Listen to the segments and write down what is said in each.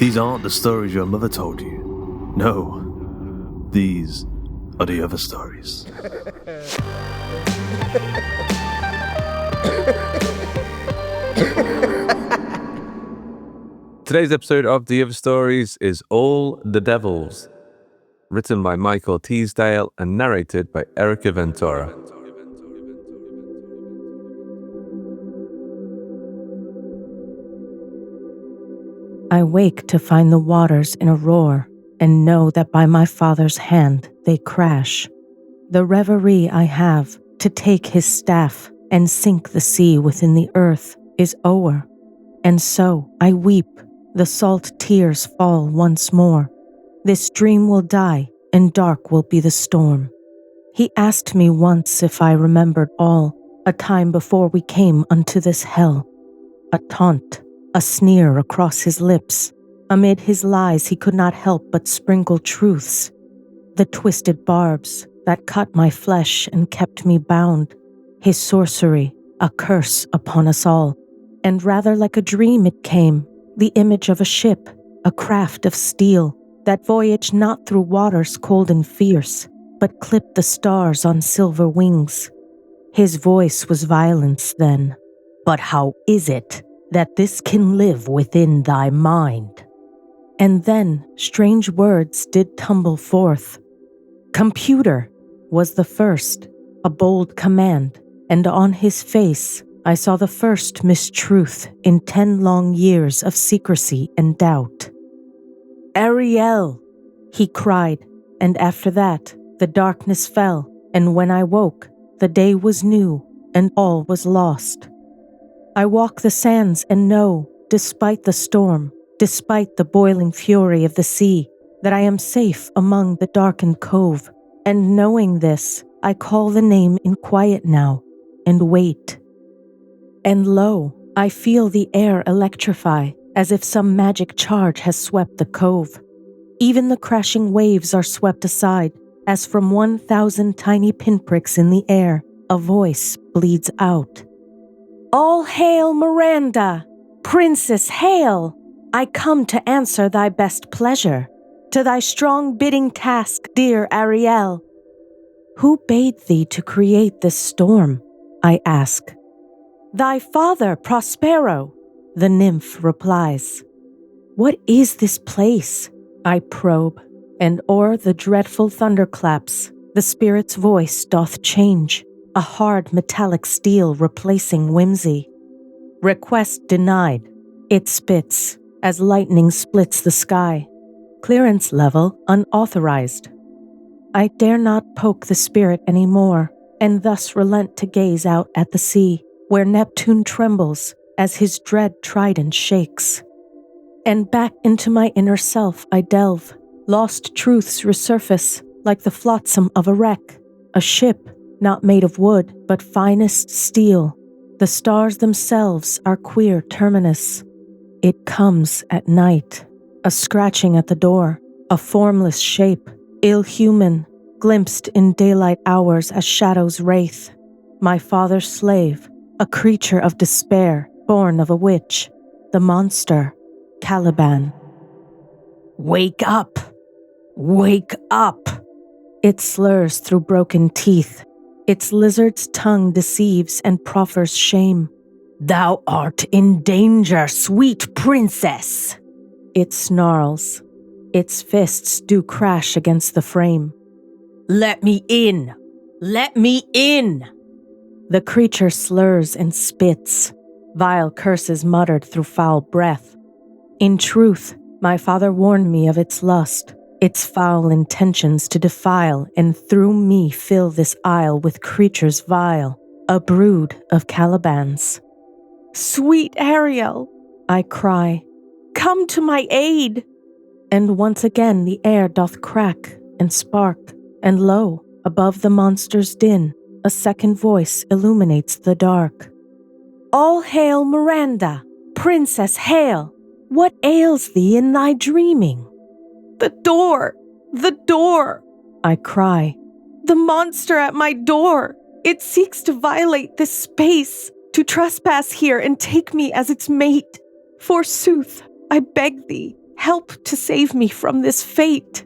These aren't the stories your mother told you. No, these are the other stories. Today's episode of The Other Stories is All the Devils, written by Michael Teasdale and narrated by Erica Ventura. I wake to find the waters in a roar and know that by my Father's hand they crash. The reverie I have to take his staff and sink the sea within the earth is o'er. And so I weep, the salt tears fall once more. This dream will die and dark will be the storm. He asked me once if I remembered all, a time before we came unto this hell. A taunt, a sneer across his lips. Amid his lies he could not help but sprinkle truths. The twisted barbs that cut my flesh and kept me bound. His sorcery, a curse upon us all. And rather like a dream it came, the image of a ship, a craft of steel, that voyaged not through waters cold and fierce, but clipped the stars on silver wings. His voice was violence then. But how is it that this can live within thy mind? And then strange words did tumble forth. Computer was the first, a bold command, and on his face I saw the first mistruth in 10 long years of secrecy and doubt. Ariel, he cried, and after that the darkness fell, and when I woke, the day was new, and all was lost. I walk the sands and know, despite the storm, despite the boiling fury of the sea, that I am safe among the darkened cove, and knowing this, I call the name in quiet now, and wait. And lo, I feel the air electrify, as if some magic charge has swept the cove. Even the crashing waves are swept aside, as from 1,000 tiny pinpricks in the air, a voice bleeds out. All hail Miranda! Princess, hail! I come to answer thy best pleasure, to thy strong bidding task, dear Ariel. Who bade thee to create this storm? I ask. Thy father, Prospero, the nymph replies. What is this place? I probe, and o'er the dreadful thunderclaps, the spirit's voice doth change, a hard metallic steel replacing whimsy. Request denied, it spits, as lightning splits the sky. Clearance level unauthorized. I dare not poke the spirit any more, and thus relent to gaze out at the sea, where Neptune trembles as his dread trident shakes. And back into my inner self I delve, lost truths resurface like the flotsam of a wreck, a ship not made of wood but finest steel. The stars themselves are queer terminus. It comes at night, a scratching at the door, a formless shape, ill-human, glimpsed in daylight hours as shadows wraith. My father's slave, a creature of despair, born of a witch, the monster, Caliban. Wake up! Wake up! It slurs through broken teeth. Its lizard's tongue deceives and proffers shame. Thou art in danger, sweet princess! It snarls. Its fists do crash against the frame. Let me in! Let me in! The creature slurs and spits, vile curses muttered through foul breath. In truth, my father warned me of its lust, its foul intentions to defile and through me fill this isle with creatures vile, a brood of Calibans. Sweet Ariel, I cry, come to my aid! And once again the air doth crack and spark, and lo, above the monster's din, a second voice illuminates the dark. All hail Miranda, princess hail! What ails thee in thy dreaming? The door! The door! I cry. The monster at my door! It seeks to violate this space, to trespass here and take me as its mate. Forsooth, I beg thee, help to save me from this fate.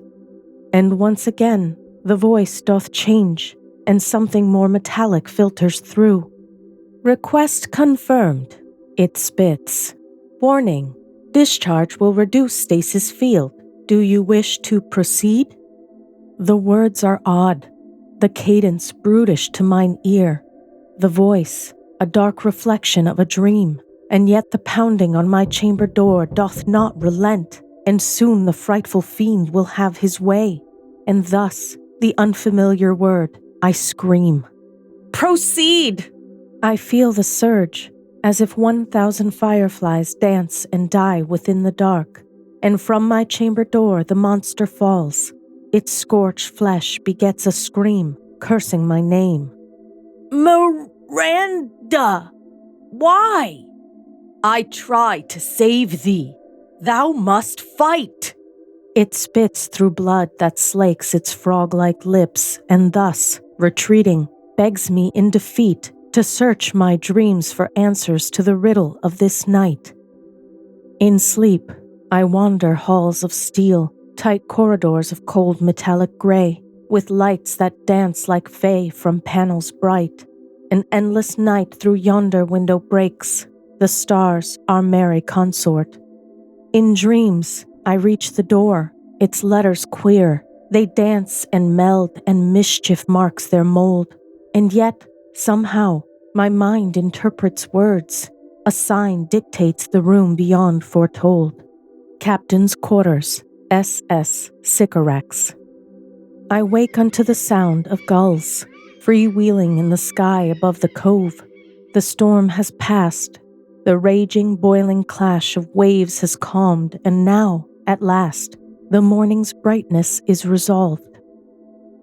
And once again, the voice doth change, and something more metallic filters through. Request confirmed, it spits. Warning, discharge will reduce stasis field. Do you wish to proceed? The words are odd, the cadence brutish to mine ear, the voice a dark reflection of a dream, and yet the pounding on my chamber door doth not relent, and soon the frightful fiend will have his way, and thus, the unfamiliar word, I scream. Proceed! I feel the surge, as if 1,000 fireflies dance and die within the dark, and from my chamber door the monster falls. Its scorched flesh begets a scream, cursing my name. Miranda! Why? I try to save thee. Thou must fight. It spits through blood that slakes its frog-like lips, and thus, retreating, begs me in defeat to search my dreams for answers to the riddle of this night. In sleep, I wander halls of steel, tight corridors of cold metallic gray, with lights that dance like fae from panels bright. An endless night through yonder window breaks, the stars, our merry consort. In dreams, I reach the door, its letters queer, they dance and meld and mischief marks their mold. And yet, somehow, my mind interprets words, a sign dictates the room beyond foretold. Captain's Quarters, SS Sycorax. I wake unto the sound of gulls, freewheeling in the sky above the cove. The storm has passed. The raging, boiling clash of waves has calmed, and now, at last, the morning's brightness is resolved.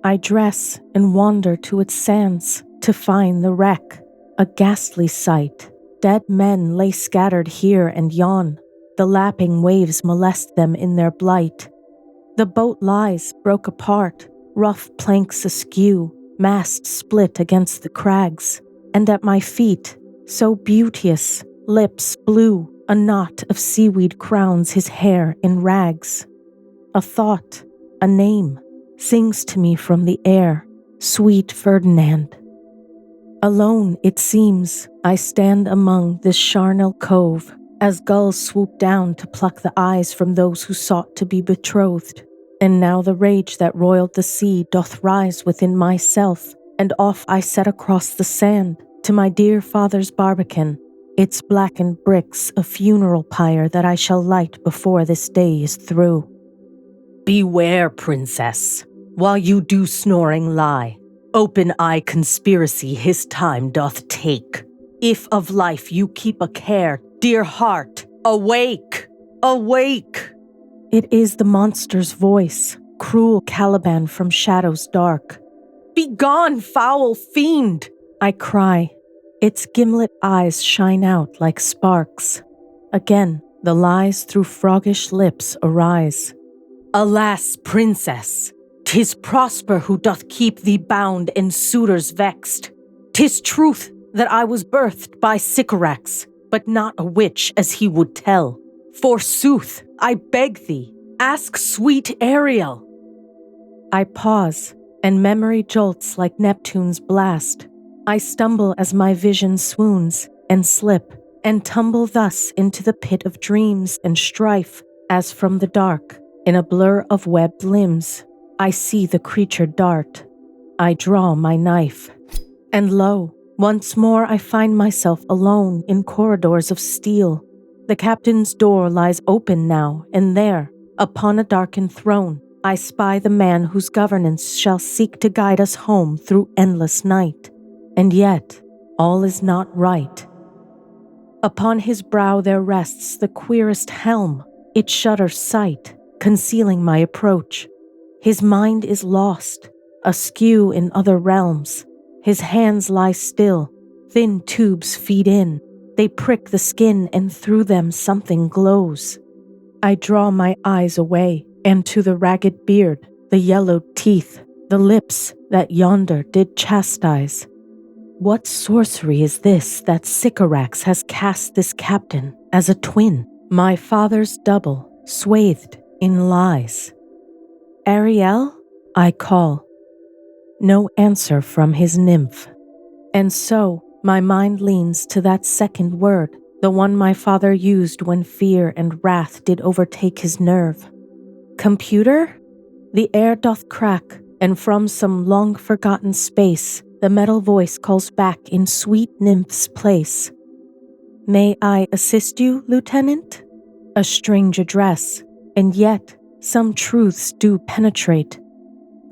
I dress and wander to its sands to find the wreck, a ghastly sight. Dead men lay scattered here and yon. The lapping waves molest them in their blight. The boat lies broke apart, rough planks askew, mast split against the crags, and at my feet, so beauteous, lips blue, a knot of seaweed crowns his hair in rags. A thought, a name, sings to me from the air, sweet Ferdinand. Alone, it seems, I stand among this charnel cove, as gulls swoop down to pluck the eyes from those who sought to be betrothed. And now the rage that roiled the sea doth rise within myself, and off I set across the sand to my dear father's barbican, its blackened bricks a funeral pyre that I shall light before this day is through. Beware, princess, while you do snoring lie. Open-eye conspiracy his time doth take. If of life you keep a care, dear heart, awake, awake. It is the monster's voice, cruel Caliban from shadows dark. Begone, foul fiend, I cry. Its gimlet eyes shine out like sparks. Again, the lies through froggish lips arise. Alas, princess, 'tis Prosper who doth keep thee bound and suitors vexed. 'Tis truth that I was birthed by Sycorax, but not a witch as he would tell. Forsooth, I beg thee, ask sweet Ariel. I pause, and memory jolts like Neptune's blast. I stumble as my vision swoons, and slip, and tumble thus into the pit of dreams and strife, as from the dark, in a blur of webbed limbs, I see the creature dart. I draw my knife, and lo, once more I find myself alone in corridors of steel. The captain's door lies open now, and there, upon a darkened throne, I spy the man whose governance shall seek to guide us home through endless night. And yet, all is not right. Upon his brow there rests the queerest helm. It shudders sight, concealing my approach. His mind is lost, askew in other realms. His hands lie still, thin tubes feed in. They prick the skin, and through them something glows. I draw my eyes away, and to the ragged beard, the yellowed teeth, the lips that yonder did chastise. What sorcery is this that Sycorax has cast this captain as a twin, my father's double, swathed in lies. Ariel, I call. No answer from his nymph. And so, my mind leans to that second word, the one my father used when fear and wrath did overtake his nerve. Computer? The air doth crack, and from some long-forgotten space, the metal voice calls back in sweet nymph's place. May I assist you, Lieutenant? A strange address, and yet some truths do penetrate.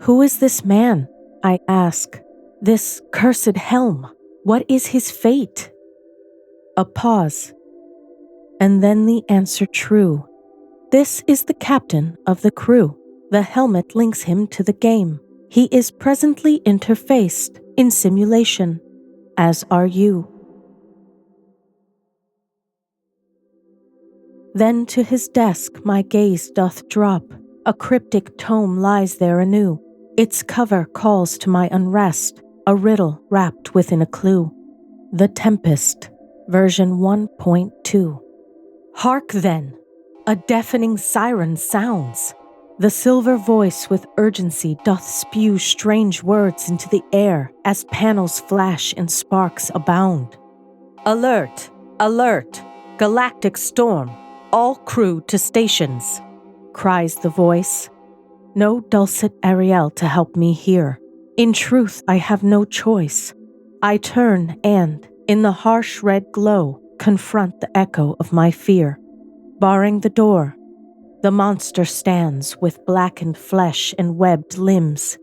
Who is this man? I ask. This cursed helm, what is his fate? A pause, and then the answer true. This is the captain of the crew. The helmet links him to the game. He is presently interfaced in simulation, as are you. Then to his desk my gaze doth drop. A cryptic tome lies there anew. Its cover calls to my unrest, a riddle wrapped within a clue. The Tempest, version 1.2. Hark then! A deafening siren sounds. The silver voice with urgency doth spew strange words into the air as panels flash and sparks abound. Alert! Alert! Galactic storm! All crew to stations! Cries the voice. No dulcet Ariel to help me hear. In truth, I have no choice. I turn and, in the harsh red glow, confront the echo of my fear. Barring the door, the monster stands with blackened flesh and webbed limbs.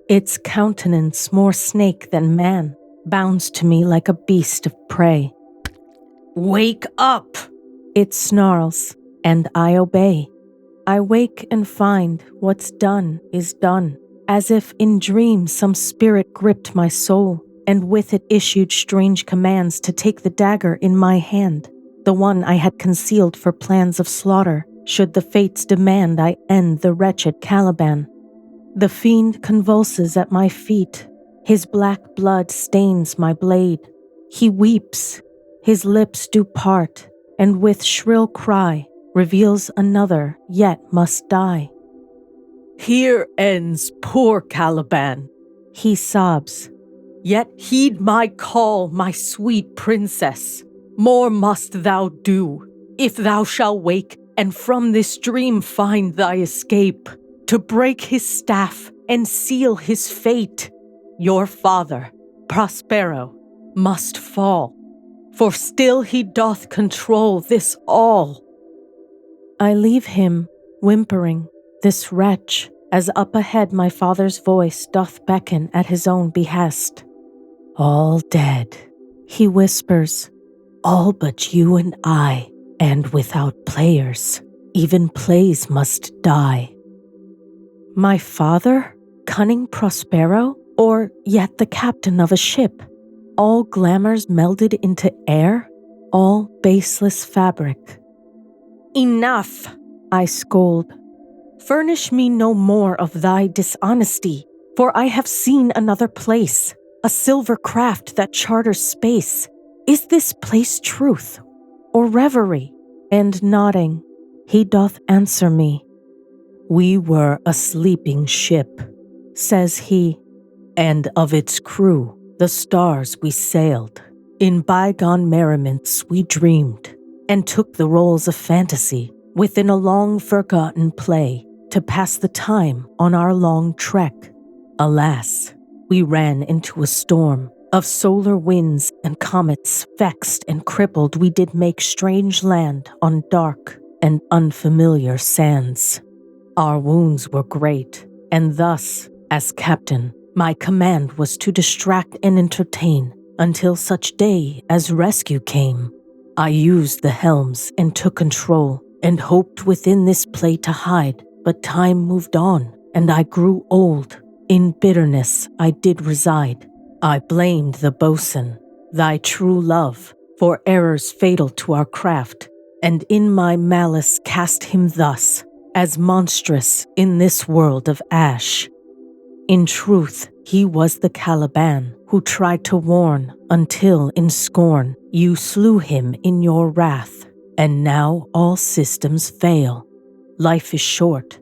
Its countenance, more snake than man, bounds to me like a beast of prey. Wake up! It snarls, and I obey. I wake and find what's done is done, as if in dream some spirit gripped my soul, and with it issued strange commands to take the dagger in my hand, the one I had concealed for plans of slaughter, should the fates demand I end the wretched Caliban. The fiend convulses at my feet, his black blood stains my blade. He weeps, his lips do part, and with shrill cry, reveals another yet must die. Here ends poor Caliban, he sobs. Yet heed my call, my sweet princess. More must thou do, if thou shalt wake and from this dream find thy escape, to break his staff and seal his fate. Your father, Prospero, must fall, for still he doth control this all. I leave him, whimpering, this wretch, as up ahead my father's voice doth beckon at his own behest. All dead, he whispers, all but you and I, and without players, even plays must die. My father, cunning Prospero, or yet the captain of a ship, all glamours melded into air, all baseless fabric. Enough, I scold. Furnish me no more of thy dishonesty, for I have seen another place, a silver craft that charters space. Is this place truth or reverie? And nodding, he doth answer me. We were a sleeping ship, says he, and of its crew, the stars we sailed. In bygone merriments we dreamed, and took the roles of fantasy within a long-forgotten play to pass the time on our long trek. Alas, we ran into a storm of solar winds and comets. Vexed and crippled, we did make strange land on dark and unfamiliar sands. Our wounds were great, and thus, as captain, my command was to distract and entertain until such day as rescue came. I used the helms and took control, and hoped within this play to hide, but time moved on, and I grew old. In bitterness I did reside. I blamed the boatswain, thy true love, for errors fatal to our craft, and in my malice cast him thus, as monstrous in this world of ash. In truth, he was the Caliban who tried to warn, until in scorn you slew him in your wrath, and now all systems fail. life is short,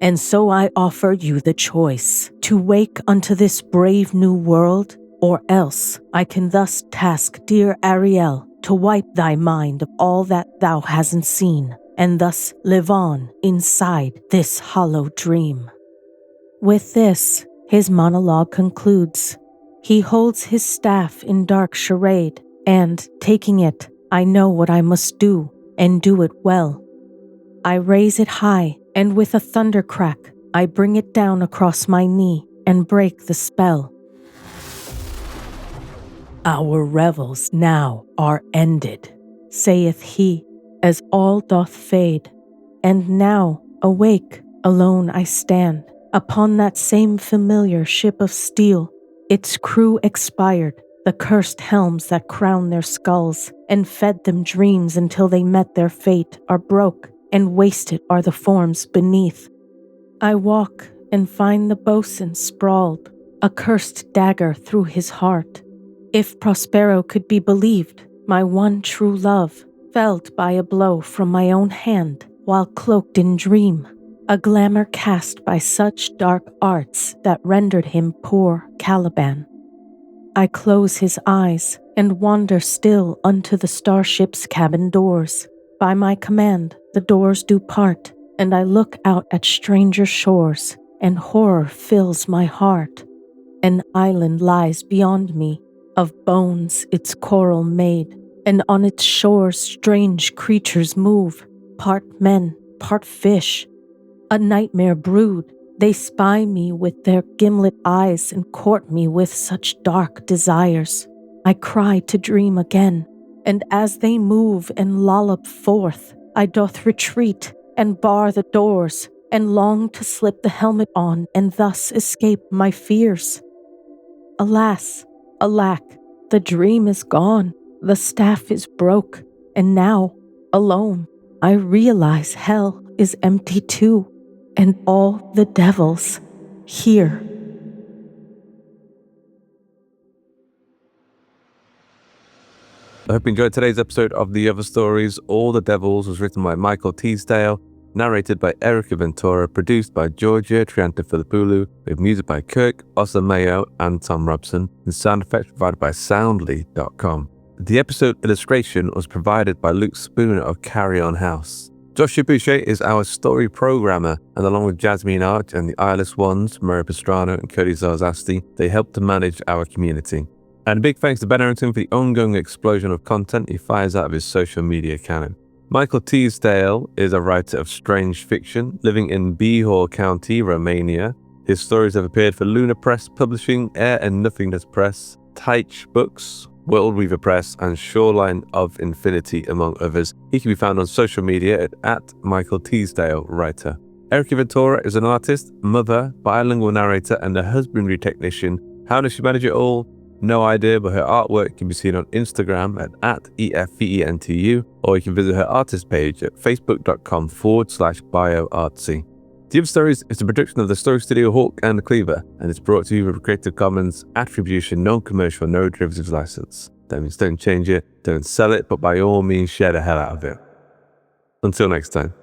and so I offer you the choice to wake unto this brave new world, or else I can thus task dear Ariel to wipe thy mind of all that thou hasn't seen, and thus live on inside this hollow dream. With this, his monologue concludes. He holds his staff in dark charade, and, taking it, I know what I must do, and do it well. I raise it high, and with a thunder crack, I bring it down across my knee, and break the spell. Our revels now are ended, saith he, as all doth fade. And now, awake, alone I stand, upon that same familiar ship of steel. Its crew expired, the cursed helms that crown their skulls, and fed them dreams until they met their fate, are broke, and wasted are the forms beneath. I walk and find the boatswain sprawled, a cursed dagger through his heart. If Prospero could be believed, my one true love, felled by a blow from my own hand while cloaked in dream, a glamour cast by such dark arts that rendered him poor Caliban. I close his eyes and wander still unto the starship's cabin doors. By my command, the doors do part, and I look out at stranger shores, and horror fills my heart. An island lies beyond me, of bones its coral made, and on its shores strange creatures move, part men, part fish. A nightmare brood, they spy me with their gimlet eyes and court me with such dark desires. I cry to dream again, and as they move and lollop forth, I doth retreat and bar the doors, and long to slip the helmet on and thus escape my fears. Alas, alack, the dream is gone, the staff is broke, and now, alone, I realize hell is empty too, and all the devils here. I hope you enjoyed today's episode of The Other Stories. All the Devils was written by Michael Teasdale, narrated by Erica Ventura, produced by Georgia Triantafilipulu, with music by Kirk Osamayo and Tom Robson, and sound effects provided by Soundly.com. The episode illustration was provided by Luke Spooner of Carry On House. Joshua Boucher is our story programmer, and along with Jasmine Arch and the eyeless ones, Pastrano and Cody Czarzasty, they help to manage our community. And a big thanks to Ben Arrington for the ongoing explosion of content he fires out of his social media cannon. Michael Teasdale is a writer of strange fiction living in Bihor County, Romania. His stories have appeared for Luna Press Publishing, Air and Nothingness Press, Teich Books, World Weaver Press, and Shoreline of Infinity, among others. He can be found on social media at Michael Teasdale Writer. Erica Ventura is an artist, mother, bilingual narrator, and a husbandry technician. How does she manage it all? No idea, but her artwork can be seen on Instagram at EFVENTU, or you can visit her artist page at facebook.com/bioartsy. The Other Stories is a production of the Story Studio Hawk and the Cleaver, and it's brought to you with a Creative Commons Attribution, Non-Commercial, No Derivatives license. That means don't change it, don't sell it, but by all means share the hell out of it. Until next time.